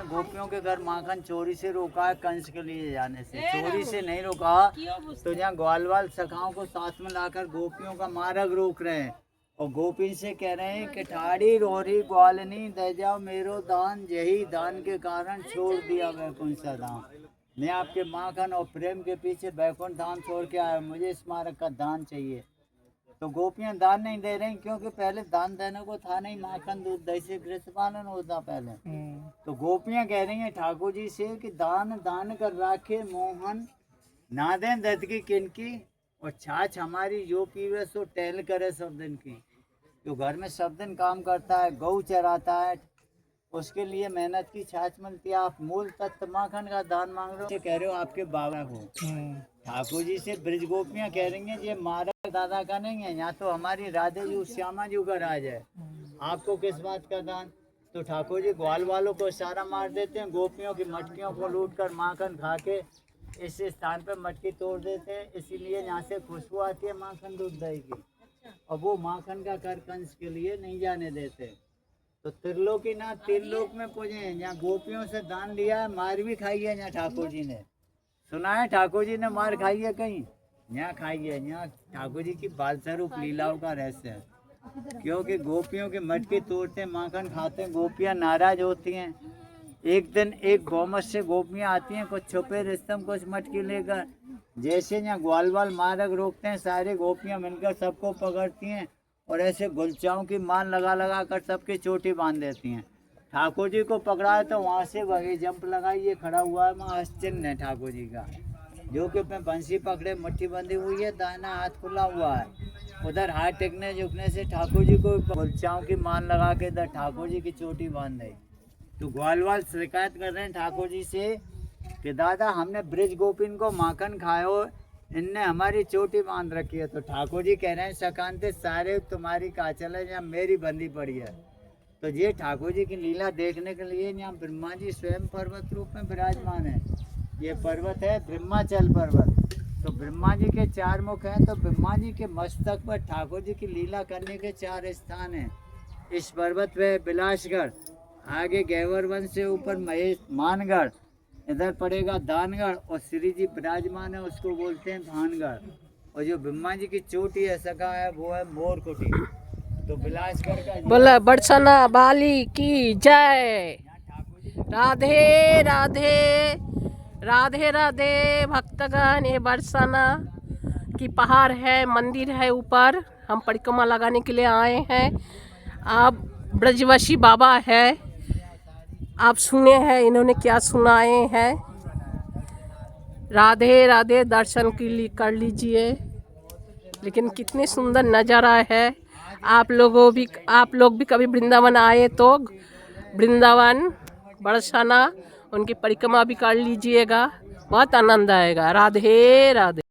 ने गोपियों के घर माखन चोरी से रोका है, कंस के लिए जाने से। चोरी से नहीं रोका तो यहाँ ग्वालवाल सखाओं को साथ में लाकर गोपियों का मार्ग रोक रहे हैं और गोपी से कह रहे हैं कि ठाड़ी रोरी ग्वालनी दे जाओ मेरो दान, यही दान के कारण छोड़ दिया वैकुंठ सा धाम। मैं आपके माखन और प्रेम के पीछे वैकुंठ धाम छोड़ के आया, मुझे इस मार्ग का दान चाहिए। तो गोपियां दान नहीं दे रही क्योंकि पहले दान देने को था नहीं, माखन दूध दही से गृह पालन होता पहले। तो गोपियां कह रही हैं ठाकुर जी से कि दान दान कर राखे मोहन, ना दें दत्त की किनकी, और छाछ हमारी जो पीवे सो टहल करे सब दिन की। जो घर में सब दिन काम करता है, गऊ चराता है, उसके लिए मेहनत की छाछ मिलती है। आप मूल तत्व माखन का दान मांग रहे हो, कह रहे हो आपके बाबा को। ठाकुर जी से ब्रज गोपियां कह रही हैं ये मारा दादा का नहीं है, यहाँ तो हमारी राधे जी श्यामा जी का राज है, आपको किस बात का दान। तो ठाकुर जी ग्वाल वालों को इशारा मार देते हैं, गोपियों की मटकियों को लूट कर माखन खा के इस स्थान पर मटकी तोड़ देते हैं, इसीलिए यहाँ से खुशबू आती है माखन दूध दही की। और वो माखन का कर कंस के लिए नहीं जाने देते। तो त्रिलोकीनाथ त्रिलोक में पूजे हैं, यहाँ गोपियों से दान लिया है, मार भी खाई है यहाँ ठाकुर जी ने। सुना है ठाकुर जी ने मार खाई है कहीं? यहाँ खाई है। यहाँ ठाकुर जी की बाल स्वरूप लीलाओं का रहस्य है, क्योंकि गोपियों के मटके तोड़ते माखन खाते, गोपियाँ नाराज होती हैं। एक दिन एक गौमत से गोपियाँ आती हैं, कुछ छुपे रिश्तम कुछ मटकी लेकर। जैसे यहाँ ग्वालवाल मार्ग रोकते हैं, सारी गोपियाँ मिलकर सबको पकड़ती हैं और ऐसे गुलचाओं की माल लगा लगा कर सबकी चोटी बांध देती हैं। ठाकुर जी को पकड़ा है तो वहाँ से वही जंप लगाई, ये खड़ा हुआ है वहाँ चिन्ह है ठाकुर जी का, जो कि अपने बंसी पकड़े मुट्ठी बंधी हुई है, दाहिना हाथ खुला हुआ है। उधर हाथ टेकने झुकने से ठाकुर जी को गुलचाओं की माल लगा के इधर ठाकुर जी की चोटी बांध दी। तो ग्वालवाल शिकायत कर रहे हैं ठाकुर जी से कि दादा हमने ब्रज गोपिन को माखन खायो, इनने हमारी चोटी बांध रखी है। तो ठाकुर जी कह रहे हैं सकांते सारे तुम्हारी काचल है, यहाँ मेरी बंदी पड़ी है। तो ये ठाकुर जी की लीला देखने के लिए यहाँ ब्रह्मा जी स्वयं पर्वत रूप में विराजमान है। ये पर्वत है ब्रह्माचल पर्वत। तो ब्रह्मा जी के 4 मुख हैं, तो ब्रह्मा जी के मस्तक पर ठाकुर जी की लीला करने के 4 स्थान हैं। इस पर्वत पे बिलासगढ़, आगे गैवर वन से ऊपर महेश मानगढ़, इधर पड़ेगा दानगढ़, और श्री जी विराजमान है उसको बोलते हैं भानगढ़। और जो ब्रह्मा जी की चोटी है सका है वो है मोरकुटी। तो बिलासगढ़ का बोला बरसाना बाली की जय। राधे राधे राधे राधे भक्तगण, ये बरसाना की पहाड़ है, मंदिर है ऊपर, हम परिक्रमा लगाने के लिए आए हैं। आप ब्रजवशी बाबा है, आप सुने हैं इन्होंने क्या सुनाए हैं। राधे राधे, दर्शन के लिए कर लीजिए। लेकिन कितनी सुंदर नज़ारा है। आप लोग भी कभी वृंदावन आए तो वृंदावन बरसाना उनकी परिक्रमा भी कर लीजिएगा, बहुत आनंद आएगा। राधे राधे।